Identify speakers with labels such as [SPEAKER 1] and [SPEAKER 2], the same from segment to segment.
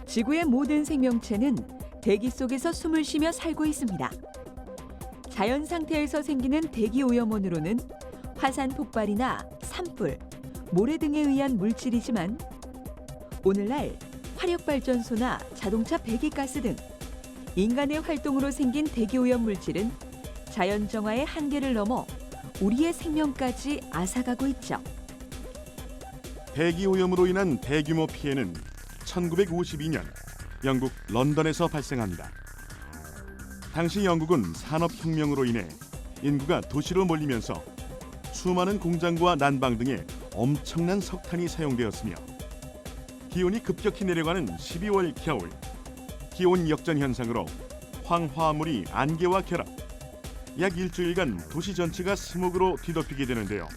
[SPEAKER 1] 지구의 모든 생명체는 대기 속에서 숨을 쉬며 살고 있습니다. 자연 상태에서 생기는 대기 오염원으로는 화산 폭발이나 산불, 모래 등에 의한 물질이지만 오늘날 화력발전소나 자동차 배기가스 등 인간의 활동으로 생긴 대기 오염 물질은 자연 정화의 한계를 넘어 우리의 생명까지 앗아가고 있죠.
[SPEAKER 2] 대기 오염으로 인한 대규모 피해는 1952년 영국 런던에서 발생합니다. 당시 영국은 산업혁명으로 인해 인구가 도시로 몰리면서 수많은 공장과 난방 등에 엄청난 석탄이 사용되었으며 기온이 급격히 내려가는 12월 겨울, 기온 역전 현상으로 황화물이 안개와 결합, 약 일주일간 도시 전체가 스모그로 뒤덮이게 되는데요.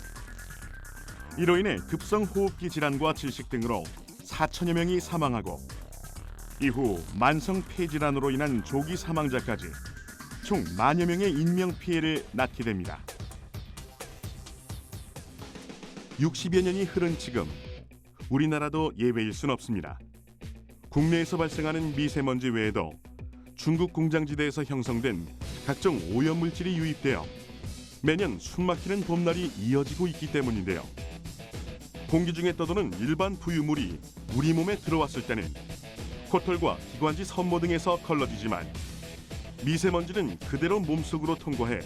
[SPEAKER 2] 이로 인해 급성호흡기 질환과 질식 등으로 4천여 명이 사망하고 이후 만성 폐질환으로 인한 조기 사망자까지 총 10,000여 명의 인명피해를 낳게 됩니다. 60여 년이 흐른 지금 우리나라도 예외일 순 없습니다. 국내에서 발생하는 미세먼지 외에도 중국 공장지대에서 형성된 각종 오염물질이 유입되어 매년 숨막히는 봄날이 이어지고 있기 때문인데요. 공기 중에 떠도는 일반 부유물이 우리 몸에 들어왔을 때는 코털과 기관지 섬모 등에서 걸러지지만 미세먼지는 그대로 몸속으로 통과해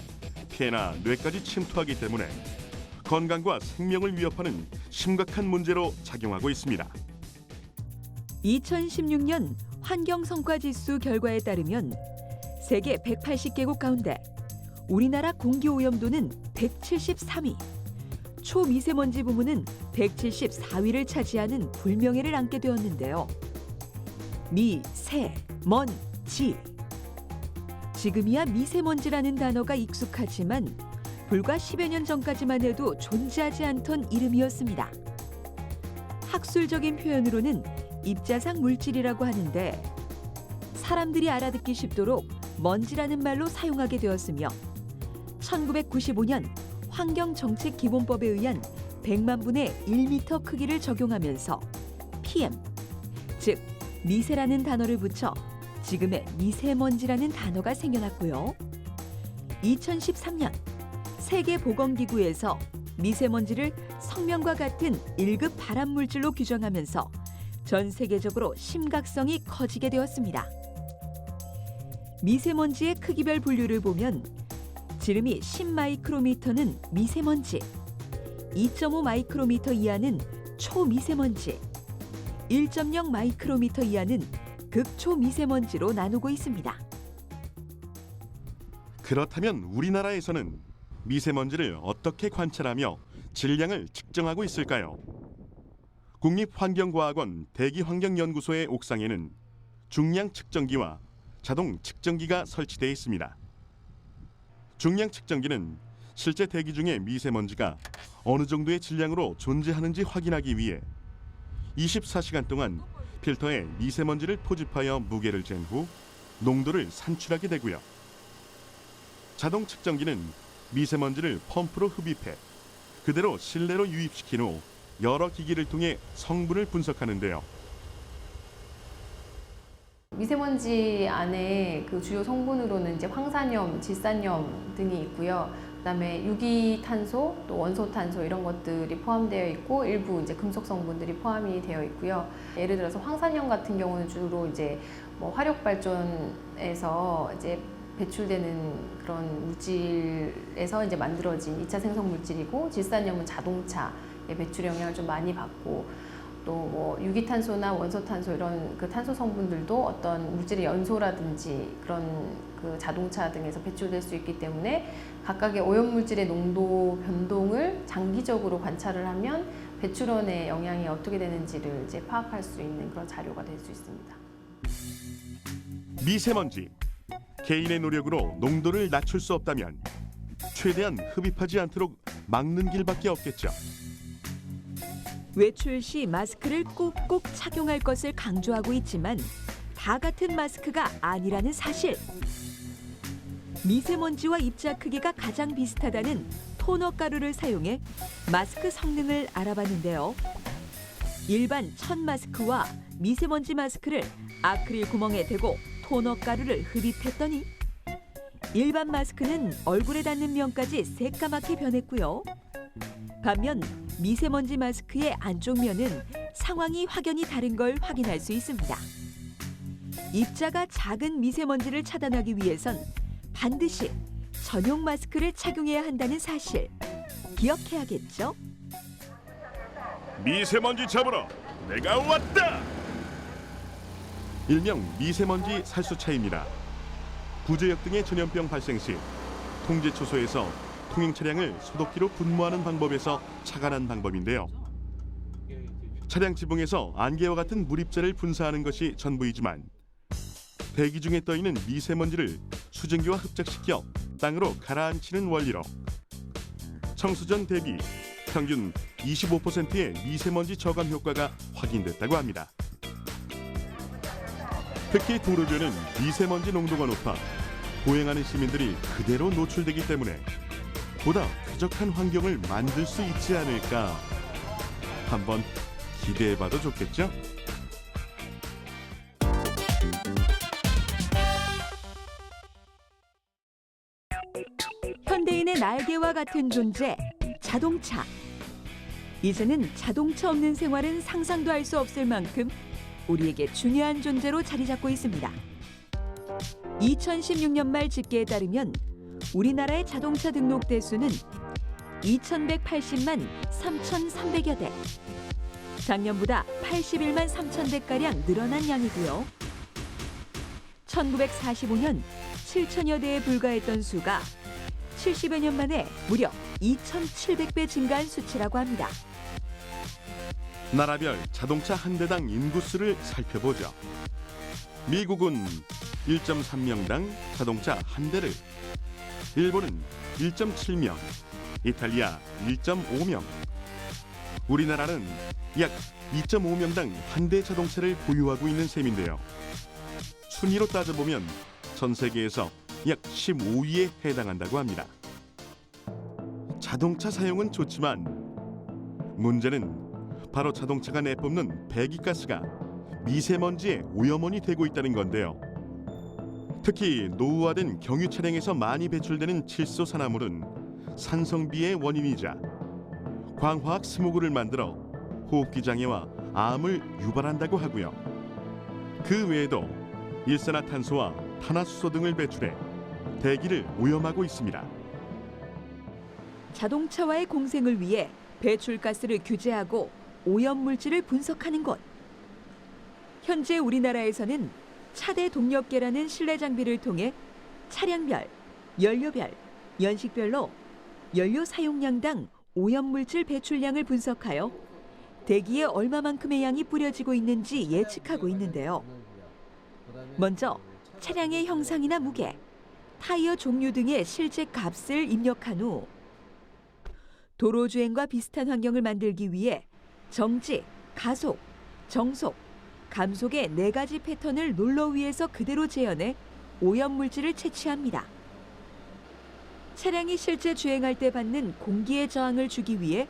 [SPEAKER 2] 폐나 뇌까지 침투하기 때문에 건강과 생명을 위협하는 심각한 문제로 작용하고 있습니다.
[SPEAKER 1] 2016년 환경성과지수 결과에 따르면 세계 180개국 가운데 우리나라 공기오염도는 173위, 초미세먼지 부문은 174위를 차지하는 불명예를 안게 되었는데요. 미세먼지. 지금이야 미세먼지라는 단어가 익숙하지만 불과 10여 년 전까지만 해도 존재하지 않던 이름이었습니다. 학술적인 표현으로는 입자상 물질이라고 하는데 사람들이 알아듣기 쉽도록 먼지라는 말로 사용하게 되었으며 1995년 환경정책기본법에 의한 100만 분의 1m 크기를 적용하면서 PM, 즉 미세라는 단어를 붙여 지금의 미세먼지라는 단어가 생겨났고요. 2013년 세계보건기구에서 미세먼지를 성명과 같은 1급 발암물질로 규정하면서 전 세계적으로 심각성이 커지게 되었습니다. 미세먼지의 크기별 분류를 보면 지름이 10마이크로미터는 미세먼지, 2.5 마이크로미터 이하는 초미세먼지, 1.0 마이크로미터 이하는 극초미세먼지로 나누고 있습니다.
[SPEAKER 2] 그렇다면 우리나라에서는 미세먼지를 어떻게 관찰하며 질량을 측정하고 있을까요? 국립환경과학원 대기환경연구소의 옥상에는 중량 측정기와 자동 측정기가 설치되어 있습니다. 중량 측정기는 실제 대기 중에 미세먼지가 어느 정도의 질량으로 존재하는지 확인하기 위해 24시간 동안 필터에 미세먼지를 포집하여 무게를 잰 후 농도를 산출하게 되고요. 자동 측정기는 미세먼지를 펌프로 흡입해 그대로 실내로 유입시킨 후 여러 기기를 통해 성분을 분석하는데요.
[SPEAKER 3] 미세먼지 안에 그 주요 성분으로는 이제 황산염, 질산염 등이 있고요. 그다음에 유기탄소, 또 원소탄소 이런 것들이 포함되어 있고 일부 이제 금속 성분들이 포함이 되어 있고요. 예를 들어서 황산염 같은 경우는 주로 이제 뭐 화력 발전에서 이제 배출되는 그런 물질에서 이제 만들어진 2차 생성 물질이고, 질산염은 자동차의 배출 영향을 좀 많이 받고, 또 뭐 유기탄소나 원소탄소 이런 그 탄소 성분들도 어떤 물질의 연소라든지 그런 그 자동차 등에서 배출될 수 있기 때문에 각각의 오염 물질의 농도 변동을 장기적으로 관찰을 하면 배출원의 영향이 어떻게 되는지를 이제 파악할 수 있는 그런 자료가 될 수 있습니다.
[SPEAKER 2] 미세먼지. 개인의 노력으로 농도를 낮출 수 없다면 최대한 흡입하지 않도록 막는 길밖에 없겠죠.
[SPEAKER 1] 외출 시 마스크를 꼭꼭 착용할 것을 강조하고 있지만 다 같은 마스크가 아니라는 사실. 미세먼지와 입자 크기가 가장 비슷하다는 토너 가루를 사용해 마스크 성능을 알아봤는데요. 일반 천 마스크와 미세먼지 마스크를 아크릴 구멍에 대고 토너 가루를 흡입했더니 일반 마스크는 얼굴에 닿는 면까지 새까맣게 변했고요. 반면 미세먼지 마스크의 안쪽 면은 상황이 확연히 다른 걸 확인할 수 있습니다. 입자가 작은 미세먼지를 차단하기 위해선 반드시 전용 마스크를 착용해야 한다는 사실 기억해야겠죠?
[SPEAKER 2] 미세먼지 잡으러 내가 왔다. 일명 미세먼지 살수차입니다. 부재역 등의 전염병 발생 시 통제초소에서 통행 차량을 소독기로 분무하는 방법에서 착안한 방법인데요. 차량 지붕에서 안개와 같은 물입자를 분사하는 것이 전부이지만 대기 중에 떠있는 미세먼지를 수증기와 흡착시켜 땅으로 가라앉히는 원리로 청소 전 대비 평균 25%의 미세먼지 저감 효과가 확인됐다고 합니다. 특히 도로변은 미세먼지 농도가 높아 보행하는 시민들이 그대로 노출되기 때문에 보다 쾌적한 환경을 만들 수 있지 않을까. 한번 기대해봐도 좋겠죠?
[SPEAKER 1] 현대인의 날개와 같은 존재, 자동차. 이제는 자동차 없는 생활은 상상도 할 수 없을 만큼 우리에게 중요한 존재로 자리 잡고 있습니다. 2016년 말 집계에 따르면 우리나라의 자동차 등록 대수는 2,180만 3,300여 대. 작년보다 81만 3천 대가량 늘어난 양이고요. 1945년 7천여 대에 불과했던 수가 70여 년 만에 무려 2,700배 증가한 수치라고 합니다.
[SPEAKER 2] 나라별 자동차 한 대당 인구수를 살펴보죠. 미국은 1.3명당 자동차 한 대를, 일본은 1.7명, 이탈리아 1.5명, 우리나라는 약 2.5명당 한 대 자동차를 보유하고 있는 셈인데요. 순위로 따져보면 전 세계에서 약 15위에 해당한다고 합니다. 자동차 사용은 좋지만 문제는 바로 자동차가 내뿜는 배기가스가 미세먼지의 오염원이 되고 있다는 건데요. 특히 노후화된 경유 차량에서 많이 배출되는 칠소 산화물은 산성비의 원인이자 광화학 스모그를 만들어 호흡기 장애와 암을 유발한다고 하고요. 그 외에도 일산화탄소와 탄화수소 등을 배출해 대기를 오염하고 있습니다.
[SPEAKER 1] 자동차와의 공생을 위해 배출가스를 규제하고 오염물질을 분석하는 곳. 현재 우리나라에서는 차대 동력계라는 실내 장비를 통해 차량별, 연료별, 연식별로 연료 사용량당 오염물질 배출량을 분석하여 대기에 얼마만큼의 양이 뿌려지고 있는지 예측하고 있는데요. 먼저 차량의 형상이나 무게, 타이어 종류 등의 실제 값을 입력한 후 도로 주행과 비슷한 환경을 만들기 위해 정지, 가속, 정속, 감속의 4가지 패턴을 롤러 위에서 그대로 재현해 오염물질을 채취합니다. 차량이 실제 주행할 때 받는 공기의 저항을 주기 위해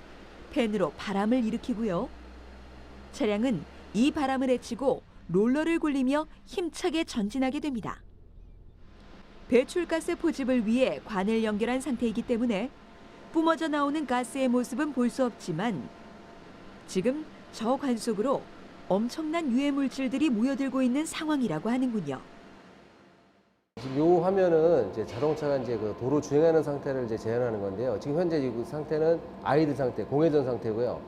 [SPEAKER 1] 팬으로 바람을 일으키고요. 차량은 이 바람을 헤치고 롤러를 굴리며 힘차게 전진하게 됩니다. 배출가스 포집을 위해 관을 연결한 상태이기 때문에 뿜어져 나오는 가스의 모습은 볼 수 없지만 지금 저 관 속으로 엄청난 유해 물질들이 모여들고 있는 상황이라고 하는군요.
[SPEAKER 4] 지금 이 화면은 이제 자동차가 이제 그 도로 주행하는 상태를 이제 재현하는 건데요. 지금 현재 이 상태는 아이들 상태, 공회전 상태고요.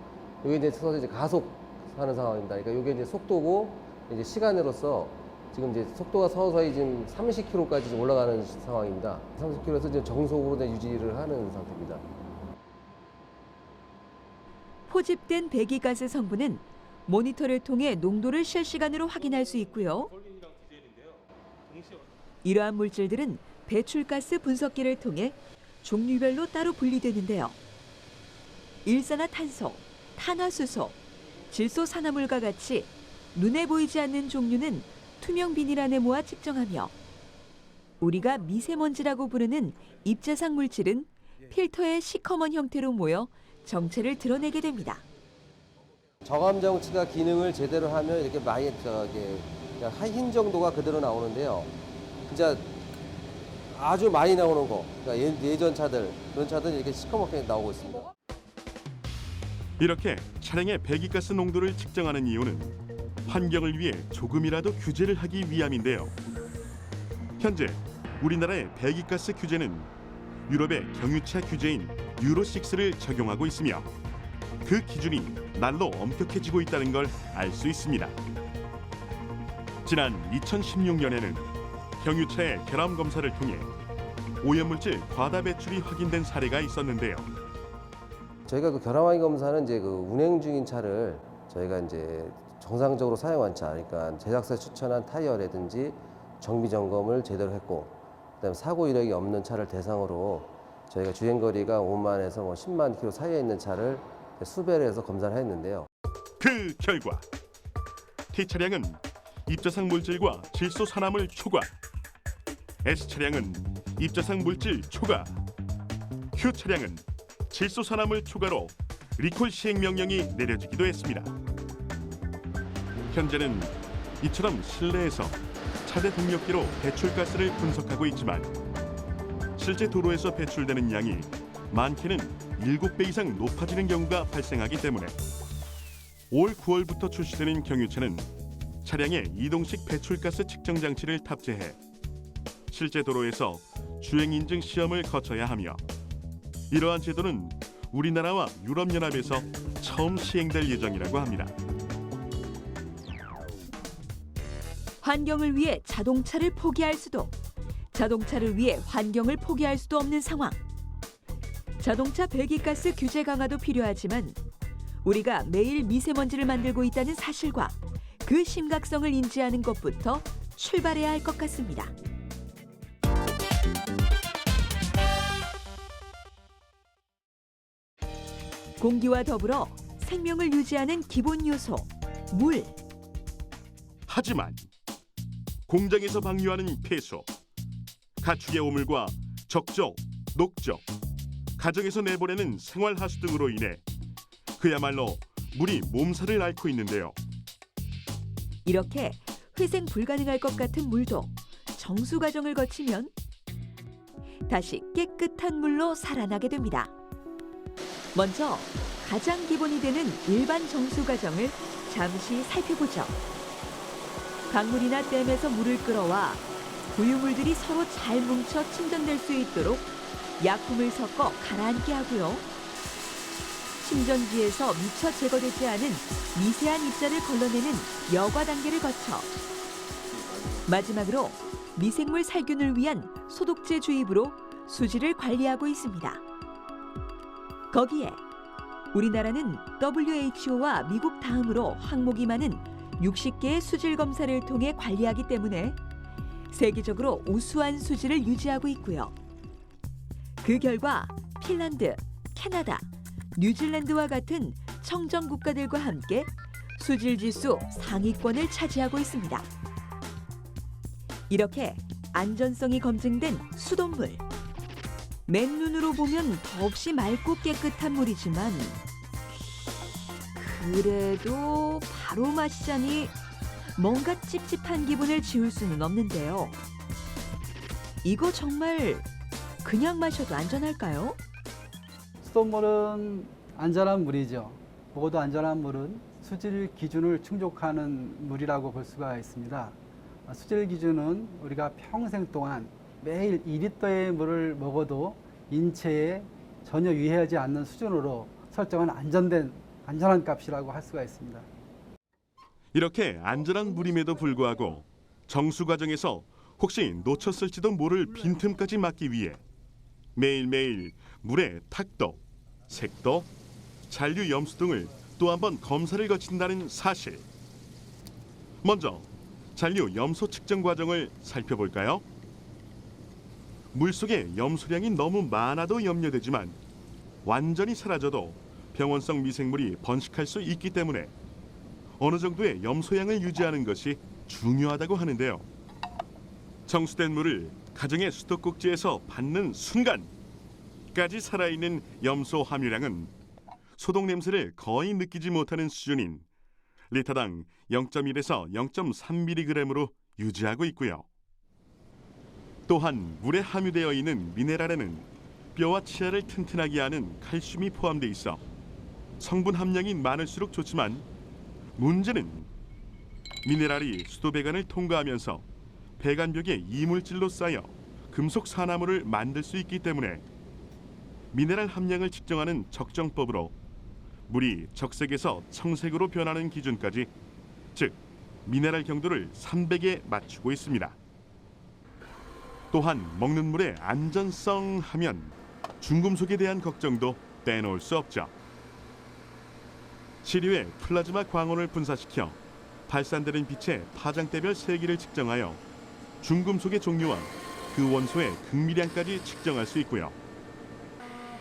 [SPEAKER 4] 여기 이제 서서 이제 가속하는 상황입니다. 그러니까 이게 이제 속도고 이제 시간으로서 지금 이제 속도가 서서히 지금 30km까지 지금 올라가는 상황입니다. 30km에서 지금 정속으로 유지를 하는 상태입니다.
[SPEAKER 1] 포집된 배기가스 성분은 모니터를 통해 농도를 실시간으로 확인할 수 있고요. 이러한 물질들은 배출가스 분석기를 통해 종류별로 따로 분리되는데요. 일산화탄소, 탄화수소, 질소산화물과 같이 눈에 보이지 않는 종류는 투명 비닐 안에 모아 측정하며 우리가 미세먼지라고 부르는 입자상 물질은 필터의 시커먼 형태로 모여 정체를 드러내게 됩니다.
[SPEAKER 4] 저감 정치가 기능을 제대로 하면 이렇게 많이 그냥 흰 정도가 그대로 나오는데요. 진짜 아주 많이 나오는 거, 그러니까 예전 차들 그런 차들은 이렇게 시커멓게 나오고 있습니다.
[SPEAKER 2] 이렇게 차량의 배기가스 농도를 측정하는 이유는 환경을 위해 조금이라도 규제를 하기 위함인데요. 현재 우리나라의 배기가스 규제는 유럽의 경유차 규제인 유로6를 적용하고 있으며 그 기준이 날로 엄격해지고 있다는 걸 알 수 있습니다. 지난 2016년에는 경유차의 결함 검사를 통해 오염물질 과다 배출이 확인된 사례가 있었는데요.
[SPEAKER 4] 저희가 그 결함 검사는 이제 그 운행 중인 차를 저희가 이제 정상적으로 사용한 차, 그러니까 제작사 추천한 타이어라든지 정비 점검을 제대로 했고, 그다음에 사고 이력이 없는 차를 대상으로 저희가 주행 거리가 5만에서 10만 킬로 사이에 있는 차를 수배를 해서 검사를 했는데요.
[SPEAKER 2] 그 결과 T 차량은 입자상 물질과 질소 산화물 초과, S 차량은 입자상 물질 초과, Q 차량은 질소 산화물 초과로 리콜 시행 명령이 내려지기도 했습니다. 현재는 이처럼 실내에서 차대 동력기로 배출가스를 분석하고 있지만 실제 도로에서 배출되는 양이 많게는 7배 이상 높아지는 경우가 발생하기 때문에 올 9월부터 출시되는 경유차는 차량에 이동식 배출가스 측정 장치를 탑재해 실제 도로에서 주행 인증 시험을 거쳐야 하며 이러한 제도는 우리나라와 유럽연합에서 처음 시행될 예정이라고 합니다.
[SPEAKER 1] 환경을 위해 자동차를 포기할 수도, 자동차를 위해 환경을 포기할 수도 없는 상황. 자동차 배기가스 규제 강화도 필요하지만 우리가 매일 미세먼지를 만들고 있다는 사실과 그 심각성을 인지하는 것부터 출발해야 할 것 같습니다. 공기와 더불어 생명을 유지하는 기본 요소, 물.
[SPEAKER 2] 하지만 공장에서 방류하는 폐수, 가축의 오물과 적조, 녹조, 가정에서 내보내는 생활하수 등으로 인해 그야말로 물이 몸살을 앓고 있는데요.
[SPEAKER 1] 이렇게 회생 불가능할 것 같은 물도 정수 과정을 거치면 다시 깨끗한 물로 살아나게 됩니다. 먼저 가장 기본이 되는 일반 정수 과정을 잠시 살펴보죠. 강물이나 댐에서 물을 끌어와 부유물들이 서로 잘 뭉쳐 침전될 수 있도록 약품을 섞어 가라앉게 하고요. 침전지에서 미처 제거되지 않은 미세한 입자를 걸러내는 여과 단계를 거쳐 마지막으로 미생물 살균을 위한 소독제 주입으로 수질을 관리하고 있습니다. 거기에 우리나라는 WHO와 미국 다음으로 항목이 많은 60개의 수질 검사를 통해 관리하기 때문에 세계적으로 우수한 수질을 유지하고 있고요. 그 결과 핀란드, 캐나다, 뉴질랜드와 같은 청정 국가들과 함께 수질 지수 상위권을 차지하고 있습니다. 이렇게 안전성이 검증된 수돗물. 맨눈으로 보면 더없이 맑고 깨끗한 물이지만 그래도 바로 마시자니 뭔가 찝찝한 기분을 지울 수는 없는데요. 이거 정말 그냥 마셔도 안전할까요?
[SPEAKER 5] 수돗물은 안전한 물이죠. 모두 안전한 물은 수질 기준을 충족하는 물이라고 볼 수가 있습니다. 수질 기준은 우리가 평생 동안 매일 2리터의 물을 먹어도 인체에 전혀 유해하지 않는 수준으로 설정한 안전한 값이라고 할 수가 있습니다.
[SPEAKER 2] 이렇게 안전한 물임에도 불구하고 정수 과정에서 혹시 놓쳤을지도 모를 빈틈까지 막기 위해 매일매일 물의 탁도, 색도, 잔류 염수 등을 또 한 번 검사를 거친다는 사실. 먼저 잔류 염소 측정 과정을 살펴볼까요? 물속에 염소량이 너무 많아도 염려되지만 완전히 사라져도 병원성 미생물이 번식할 수 있기 때문에 어느 정도의 염소량을 유지하는 것이 중요하다고 하는데요. 정수된 물을 가정의 수도꼭지에서 받는 순간까지 살아있는 염소 함유량은 소독 냄새를 거의 느끼지 못하는 수준인 리터당 0.1에서 0.3mg으로 유지하고 있고요. 또한 물에 함유되어 있는 미네랄에는 뼈와 치아를 튼튼하게 하는 칼슘이 포함되어 있어 성분 함량이 많을수록 좋지만 문제는 미네랄이 수도 배관을 통과하면서 배관벽에 이물질로 쌓여 금속 산화물을 만들 수 있기 때문에 미네랄 함량을 측정하는 적정법으로 물이 적색에서 청색으로 변하는 기준까지, 즉 미네랄 경도를 300에 맞추고 있습니다. 또한 먹는 물의 안전성 하면 중금속에 대한 걱정도 빼놓을 수 없죠. 시류에 플라즈마 광원을 분사시켜 발산되는 빛의 파장대별 세기를 측정하여 중금속의 종류와 그 원소의 극미량까지 측정할 수 있고요.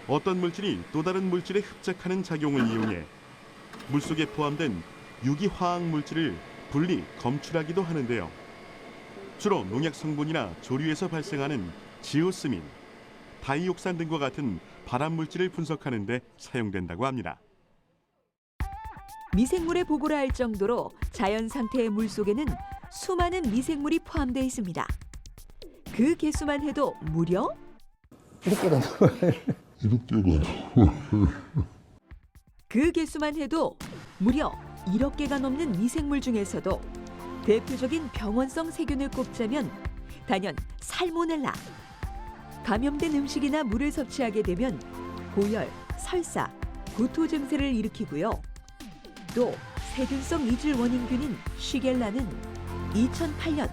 [SPEAKER 2] 어떤 물질이 또 다른 물질에 흡착하는 작용을 이용해 물속에 포함된 유기화학 물질을 분리, 검출하기도 하는데요. 주로 농약 성분이나 조류에서 발생하는 지오스민, 다이옥산 등과 같은 발암 물질을 분석하는 데 사용된다고 합니다.
[SPEAKER 1] 미생물의 보고라 할 정도로 자연 상태의 물 속에는 수많은 미생물이 포함되어 있습니다. 그 개수만 해도 무려 그 개수만 해도 무려 1억 개가 넘는 미생물 중에서도 대표적인 병원성 세균을 꼽자면 단연 살모넬라. 감염된 음식이나 물을 섭취하게 되면 고열, 설사, 구토 증세를 일으키고요. 또 세균성 이질 원인균인 쉬겔라는 2008년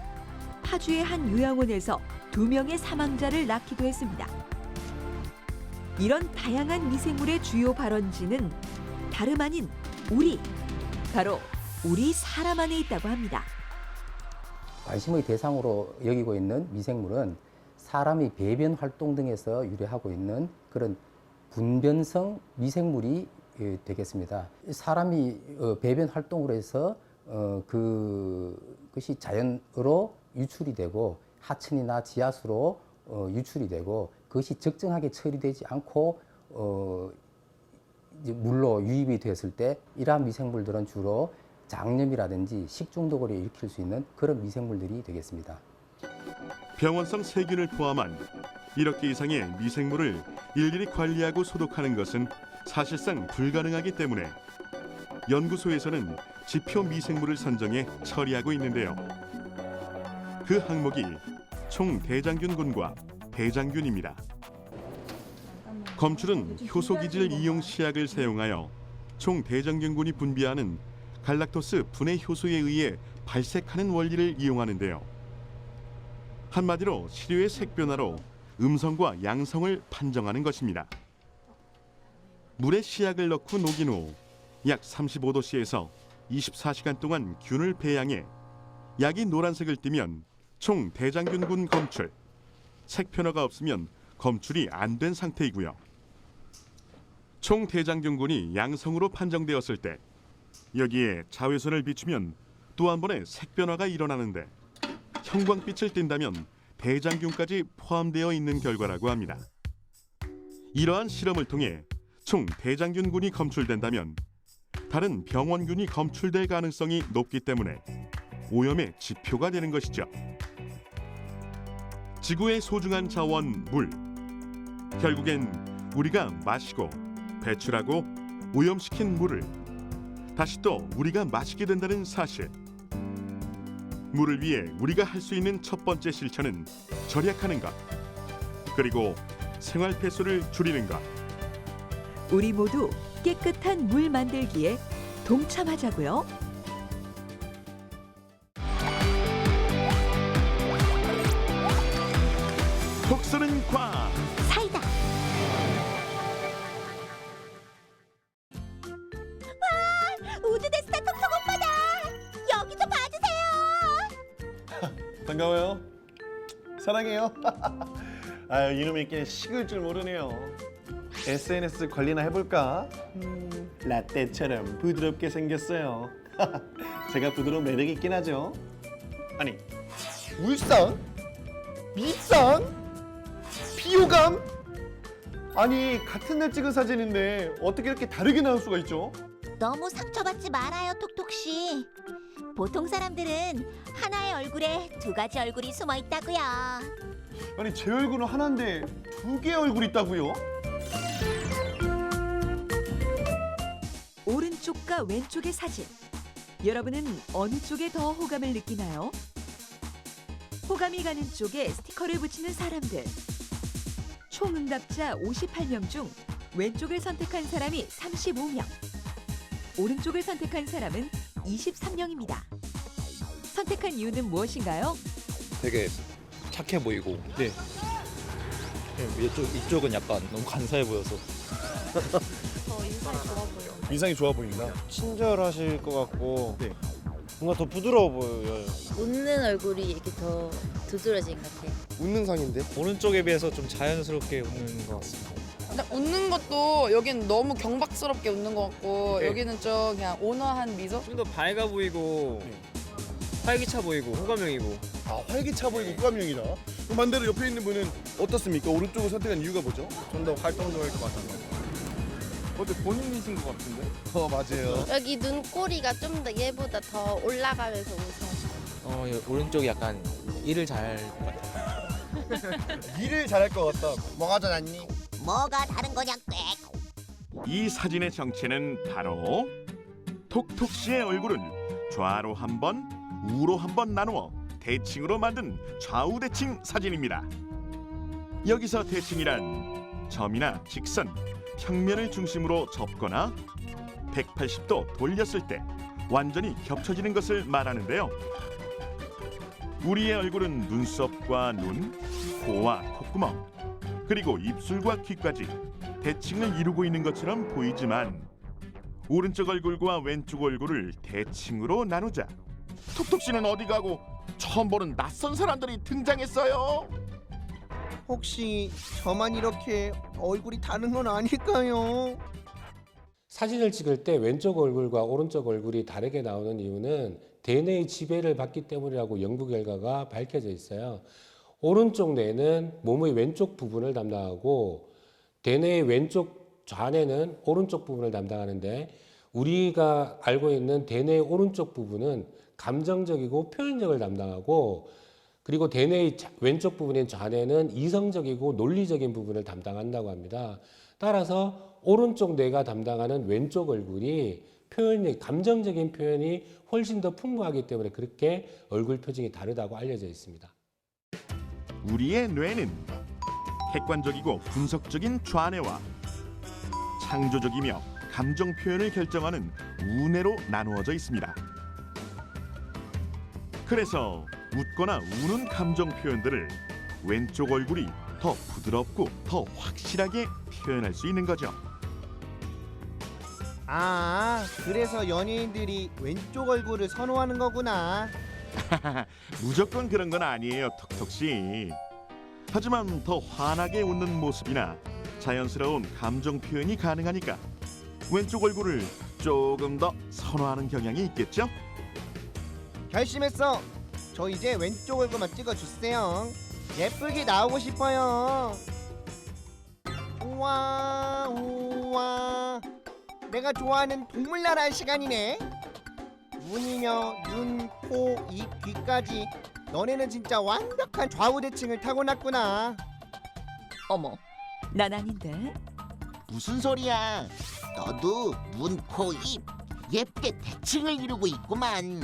[SPEAKER 1] 파주의 한 요양원에서 2명의 사망자를 낳기도 했습니다. 이런 다양한 미생물의 주요 발원지는 다름 아닌 바로 우리 사람 안에 있다고 합니다.
[SPEAKER 6] 관심의 대상으로 여기고 있는 미생물은 사람의 배변 활동 등에서 유래하고 있는 그런 분변성 미생물이 되겠습니다. 사람이 배변 활동으로 해서 그것이 자연으로 유출이 되고 하천이나 지하수로 유출이 되고 그것이 적정하게 처리되지 않고 이제 물로 유입이 되었을 때 이러한 미생물들은 주로 장염이라든지 식중독을 일으킬 수 있는 그런 미생물들이 되겠습니다.
[SPEAKER 2] 병원성 세균을 포함한 1억 개 이상의 미생물을 일일이 관리하고 소독하는 것은 사실상 불가능하기 때문에 연구소에서는 지표 미생물을 선정해 처리하고 있는데요. 그 항목이 총대장균군과 대장균입니다. 검출은 효소기질 이용 시약을 사용하여 총대장균군이 분비하는 갈락토스 분해 효소에 의해 발색하는 원리를 이용하는데요. 한마디로 시료의 색 변화로 음성과 양성을 판정하는 것입니다. 물에 시약을 넣고 녹인 후 약 35도씨에서 24시간 동안 균을 배양해 약이 노란색을 띠면 총 대장균군 검출, 색 변화가 없으면 검출이 안 된 상태이고요. 총 대장균군이 양성으로 판정되었을 때 여기에 자외선을 비추면 또 한 번의 색 변화가 일어나는데 형광빛을 띈다면 대장균까지 포함되어 있는 결과라고 합니다. 이러한 실험을 통해 총 대장균군이 검출된다면 다른 병원균이 검출될 가능성이 높기 때문에 오염의 지표가 되는 것이죠. 지구의 소중한 자원 물. 결국엔 우리가 마시고 배출하고 오염시킨 물을 다시 또 우리가 마시게 된다는 사실. 물을 위해 우리가 할 수 있는 첫 번째 실천은 절약하는 것. 그리고 생활 폐수를 줄이는 것.
[SPEAKER 1] 우리 모두 깨끗한 물 만들기에 동참하자고요.
[SPEAKER 2] 톡 쏘는 과학.
[SPEAKER 1] 사이다.
[SPEAKER 7] 우드데스타 톡톡 오빠다. 여기 좀 봐주세요.
[SPEAKER 8] 반가워요. 사랑해요. 아유, 이놈의 게 식을 줄 모르네요. SNS 관리나 해볼까? 라떼처럼 부드럽게 생겼어요. 제가 부드러운 매력이 있긴 하죠. 아니, 울상? 밑상? 비호감? 아니 같은 날 찍은 사진인데 어떻게 이렇게 다르게 나올 수가 있죠?
[SPEAKER 7] 너무 상처받지 말아요, 톡톡씨. 보통 사람들은 하나의 얼굴에 두 가지 얼굴이 숨어 있다고요.
[SPEAKER 8] 아니 제 얼굴은 하나인데 두 개의 얼굴이 있다고요?
[SPEAKER 1] 오른쪽과 왼쪽의 사진. 여러분은 어느 쪽에 더 호감을 느끼나요? 호감이 가는 쪽에 스티커를 붙이는 사람들. 총 응답자 58명 중 왼쪽을 선택한 사람이 35명. 오른쪽을 선택한 사람은 23명입니다. 선택한 이유는 무엇인가요?
[SPEAKER 9] 되게 착해 보이고
[SPEAKER 10] 네.
[SPEAKER 9] 이쪽은 약간 너무 간사해 보여서
[SPEAKER 8] 인상이 좋아 보인다.
[SPEAKER 10] 친절하실 것 같고
[SPEAKER 8] 네.
[SPEAKER 10] 뭔가 더 부드러워 보여요.
[SPEAKER 11] 웃는 얼굴이 이렇게 더 두드러진 것 같아요.
[SPEAKER 10] 웃는 상인데?
[SPEAKER 9] 오른쪽에 비해서 좀 자연스럽게 웃는 것 같습니다.
[SPEAKER 12] 근데 웃는 것도 여기는 너무 경박스럽게 웃는 것 같고
[SPEAKER 8] 네.
[SPEAKER 12] 여기는 좀 그냥 온화한 미소?
[SPEAKER 9] 좀 더 밝아 보이고 활기차 보이고 호감형이고.
[SPEAKER 8] 아 활기차 보이고 호감형이다. 그럼 반대로 옆에 있는 분은 어떻습니까? 오른쪽을 선택한 이유가 뭐죠?
[SPEAKER 9] 좀 더 활동적일 것 같아서.
[SPEAKER 8] 어때 본인이신 것 같은데? 맞아요.
[SPEAKER 11] 여기 눈꼬리가 좀 더 얘보다 더 올라가면서 웃어.
[SPEAKER 9] 오른쪽이 약간 일을 잘할 것 같아요.
[SPEAKER 8] 일을 잘할 것 같다. 뭐가 더 낫니?
[SPEAKER 7] 뭐가 다른 거냐, 꽥.
[SPEAKER 2] 이 사진의 정체는 바로 톡톡 씨의 얼굴을 좌로 한 번, 우로 한 번 나누어 대칭으로 만든 좌우 대칭 사진입니다. 여기서 대칭이란 점이나 직선, 평면을 중심으로 접거나 180도 돌렸을 때 완전히 겹쳐지는 것을 말하는데요. 우리의 얼굴은 눈썹과 눈, 코와 콧구멍, 그리고 입술과 귀까지 대칭을 이루고 있는 것처럼 보이지만 오른쪽 얼굴과 왼쪽 얼굴을 대칭으로 나누자 톡톡 씨는 어디 가고 처음 보는 낯선 사람들이 등장했어요.
[SPEAKER 13] 혹시 저만 이렇게 얼굴이 다른 건 아닐까요?
[SPEAKER 14] 사진을 찍을 때 왼쪽 얼굴과 오른쪽 얼굴이 다르게 나오는 이유는 대뇌의 지배를 받기 때문이라고 연구 결과가 밝혀져 있어요. 오른쪽 뇌는 몸의 왼쪽 부분을 담당하고 대뇌의 왼쪽 좌뇌는 오른쪽 부분을 담당하는데 우리가 알고 있는 대뇌의 오른쪽 부분은 감정적이고 표현력을 담당하고 그리고 대뇌의 왼쪽 부분인 좌뇌는 이성적이고 논리적인 부분을 담당한다고 합니다. 따라서 오른쪽 뇌가 담당하는 왼쪽 얼굴이 표현력, 감정적인 표현이 훨씬 더 풍부하기 때문에 그렇게 얼굴 표정이 다르다고 알려져 있습니다.
[SPEAKER 2] 우리의 뇌는 객관적이고 분석적인 좌뇌와 창조적이며 감정 표현을 결정하는 우뇌로 나누어져 있습니다. 그래서 웃거나 우는 감정 표현들을 왼쪽 얼굴이 더 부드럽고 더 확실하게 표현할 수 있는 거죠.
[SPEAKER 13] 아, 그래서 연예인들이 왼쪽 얼굴을 선호하는 거구나.
[SPEAKER 2] 무조건 그런 건 아니에요, 톡톡 씨. 하지만 더 환하게 웃는 모습이나 자연스러운 감정 표현이 가능하니까 왼쪽 얼굴을 조금 더 선호하는 경향이 있겠죠?
[SPEAKER 13] 결심했어. 저 이제 왼쪽 얼굴만 찍어주세요. 예쁘게 나오고 싶어요. 우와 우와, 내가 좋아하는 동물나라의 시간이네. 눈이며 눈, 코, 입, 귀까지 너네는 진짜 완벽한 좌우 대칭을 타고났구나.
[SPEAKER 1] 어머, 난 아닌데.
[SPEAKER 7] 무슨 소리야? 너도 눈, 코, 입 예쁘게 대칭을 이루고 있구만.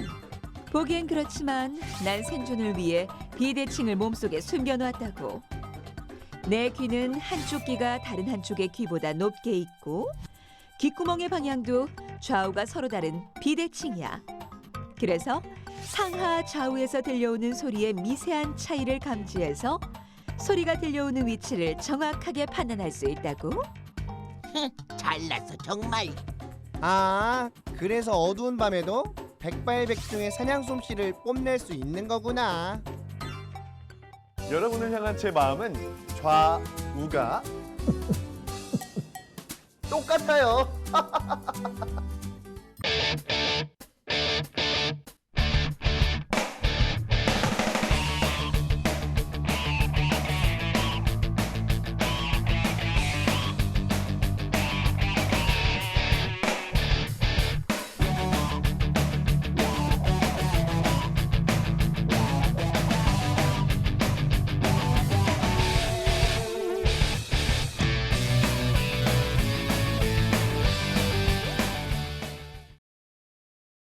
[SPEAKER 1] 보기엔 그렇지만 난 생존을 위해 비대칭을 몸속에 숨겨놓았다고. 내 귀는 한쪽 귀가 다른 한쪽의 귀보다 높게 있고 귓구멍의 방향도 좌우가 서로 다른 비대칭이야. 그래서 상하 좌우에서 들려오는 소리의 미세한 차이를 감지해서 소리가 들려오는 위치를 정확하게 판단할 수 있다고.
[SPEAKER 7] 잘났어 정말.
[SPEAKER 13] 아, 그래서 어두운 밤에도 백발백중의 사냥 솜씨를 뽐낼 수 있는 거구나.
[SPEAKER 8] 여러분을 향한 제 마음은 좌우가
[SPEAKER 13] 똑같아요.